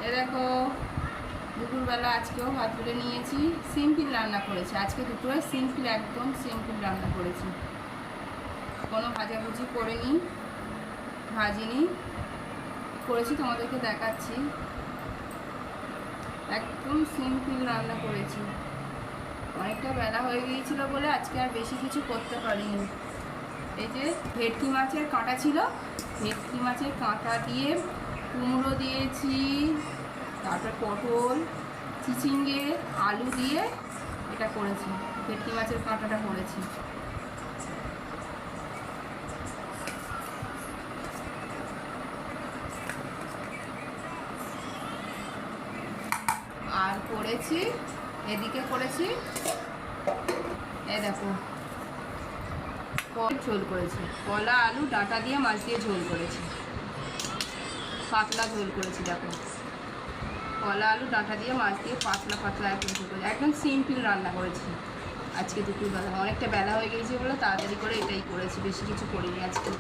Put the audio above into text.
এ দেখো দুপুরবেলা আজকেও ভাত তুলে নিয়েছি। সিম্পল রান্না করেছি আজকে, দুপুরে সিম্পল, একদম সিম্পল রান্না করেছি। কোনো ভাজাভুজি করিনি, ভাজিনি, করেছি তোমাদেরকে দেখাচ্ছি। একদম সিম্পল রান্না করেছি। অনেকটা বেলা হয়ে গিয়েছিল বলে আজকে আর বেশি কিছু করতে পারিনি। এই যে ভেটকি মাছের কাঁটা ছিল, ভেটকি মাছের কাঁটা দিয়ে কুমড়ো দিয়েছি, তারপর পটল, চিচিঙ্গে, আলু দিয়ে এটা করেছি, ভেটকি মাছের কাঁটাটা করেছি। আর করেছি এদিকে করেছি, এ দেখো ঝোল করেছি, কলা আলু ডাঁটা দিয়ে মাছ দিয়ে ঝোল করেছি, পাতলা ঝোল করেছি। দেখো কলা আলু ডাঁটা দিয়ে মাছ দিয়ে পাতলা পাতলা একদম ঝোল করেছি, একদম সিম্পল রান্না করেছি আজকে দুপুরবেলা। অনেকটা বেলা হয়ে গেছে বলে তাড়াতাড়ি করে এটাই করেছি, বেশি কিছু করিনি আজকে।